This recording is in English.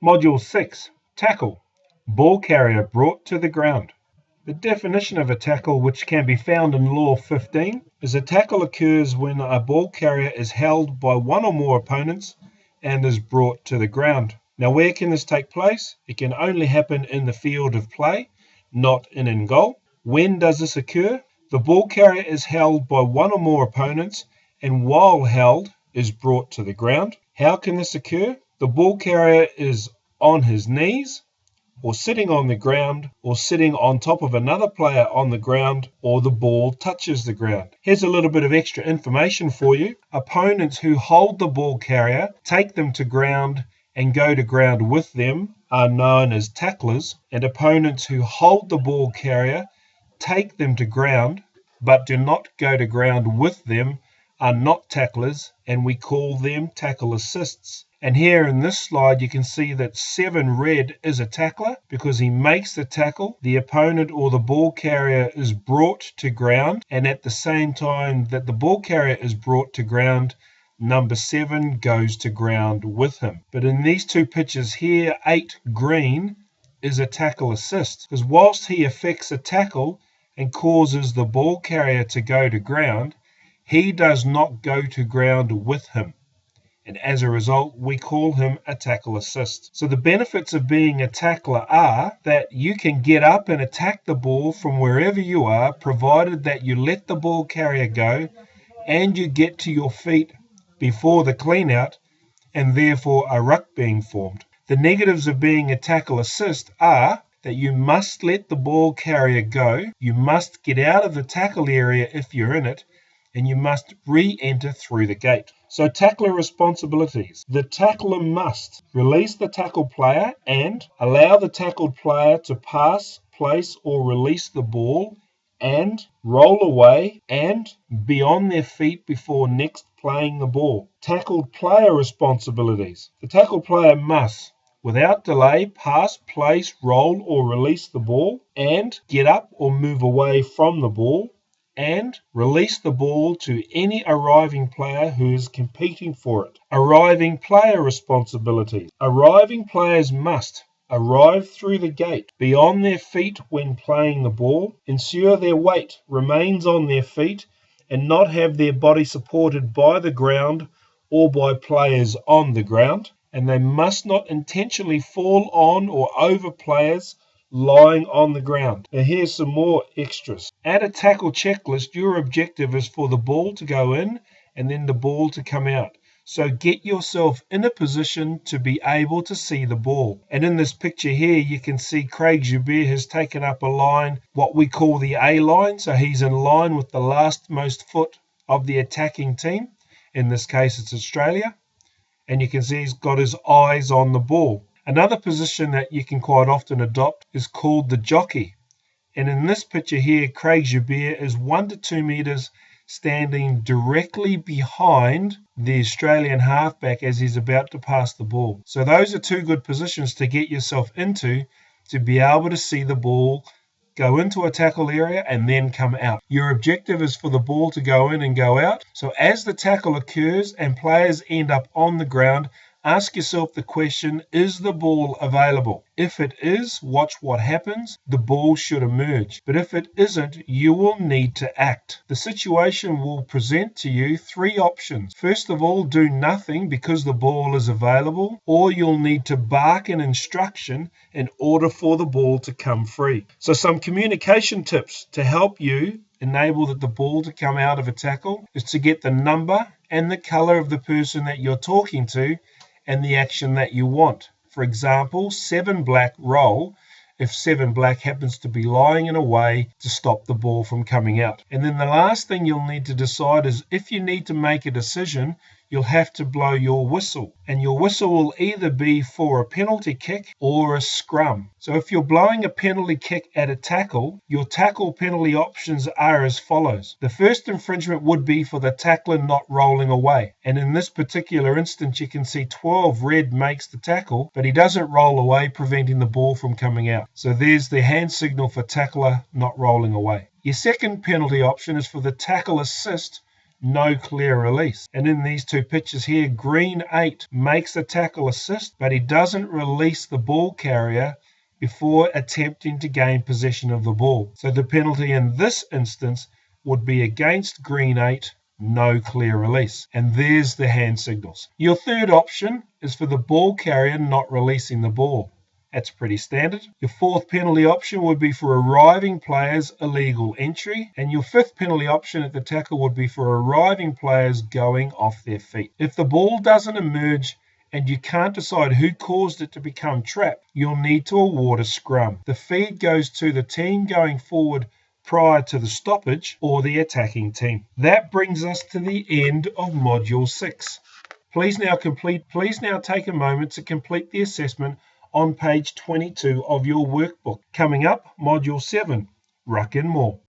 Module 6. Tackle. Ball carrier brought to the ground. The definition of a tackle, which can be found in Law 15, is a tackle occurs when a ball carrier is held by one or more opponents and is brought to the ground. Now, where can this take place? It can only happen in the field of play, not in goal. When does this occur? The ball carrier is held by one or more opponents and while held is brought to the ground. How can this occur? The ball carrier is on his knees, or sitting on the ground, or sitting on top of another player on the ground, or the ball touches the ground. Here's a little bit of extra information for you. Opponents who hold the ball carrier, take them to ground, and go to ground with them are known as tacklers, and opponents who hold the ball carrier, take them to ground, but do not go to ground with them are not tacklers, and we call them tackle assists. And here in this slide you can see that 7 red is a tackler because he makes the tackle, the opponent or the ball carrier is brought to ground, and at the same time that the ball carrier is brought to ground, number 7 goes to ground with him. But in these two pictures here, 8 green is a tackle assist, because whilst he effects a tackle and causes the ball carrier to go to ground, he does not go to ground with him. And as a result, we call him a tackle assist. So the benefits of being a tackler are that you can get up and attack the ball from wherever you are, provided that you let the ball carrier go and you get to your feet before the clean out, and therefore a ruck being formed. The negatives of being a tackle assist are that you must let the ball carrier go, you must get out of the tackle area if you're in it, and you must re-enter through the gate. So tackler responsibilities. The tackler must release the tackled player and allow the tackled player to pass, place or release the ball and roll away and be on their feet before next playing the ball. Tackled player responsibilities. The tackled player must, without delay, pass, place, roll or release the ball and get up or move away from the ball, and release the ball to any arriving player who is competing for it. Arriving player responsibilities. Arriving players must arrive through the gate, be on their feet when playing the ball, ensure their weight remains on their feet, and not have their body supported by the ground or by players on the ground, and they must not intentionally fall on or over players lying on the ground. Now here's some more extras. At a tackle checklist, your objective is for the ball to go in and then the ball to come out. So get yourself in a position to be able to see the ball. And in this picture here, you can see Craig Joubert has taken up a line, what we call the A line. So he's in line with the last most foot of the attacking team. In this case, it's Australia. And you can see he's got his eyes on the ball. Another position that you can quite often adopt is called the jockey. And in this picture here, Craig Joubert is 1 to 2 meters standing directly behind the Australian halfback as he's about to pass the ball. So those are 2 good positions to get yourself into to be able to see the ball go into a tackle area and then come out. Your objective is for the ball to go in and go out. So as the tackle occurs and players end up on the ground, ask yourself the question, is the ball available? If it is, watch what happens. The ball should emerge. But if it isn't, you will need to act. The situation will present to you 3 options. First of all, do nothing because the ball is available, or you'll need to bark an instruction in order for the ball to come free. So some communication tips to help you enable the ball to come out of a tackle is to get the number and the color of the person that you're talking to and the action that you want. For example, 7 black roll if 7 black happens to be lying in a way to stop the ball from coming out. And then the last thing you'll need to decide is if you need to make a decision, you'll have to blow your whistle. And your whistle will either be for a penalty kick or a scrum. So if you're blowing a penalty kick at a tackle, your tackle penalty options are as follows. The first infringement would be for the tackler not rolling away. And in this particular instance, you can see 12 red makes the tackle, but he doesn't roll away, preventing the ball from coming out. So there's the hand signal for tackler not rolling away. Your second penalty option is for the tackle assist no clear release. And in these two pictures here, green 8 makes the tackle assist, but he doesn't release the ball carrier before attempting to gain possession of the ball. So the penalty in this instance would be against green 8, no clear release. And there's the hand signals. Your third option is for the ball carrier not releasing the ball. That's pretty standard. Your fourth penalty option would be for arriving players' illegal entry. And your fifth penalty option at the tackle would be for arriving players going off their feet. If the ball doesn't emerge and you can't decide who caused it to become trapped, you'll need to award a scrum. The feed goes to the team going forward prior to the stoppage or the attacking team. That brings us to the end of Module 6. Please now take a moment to complete the assessment on page 22 of your workbook. Coming up, Module 7, Ruck and More.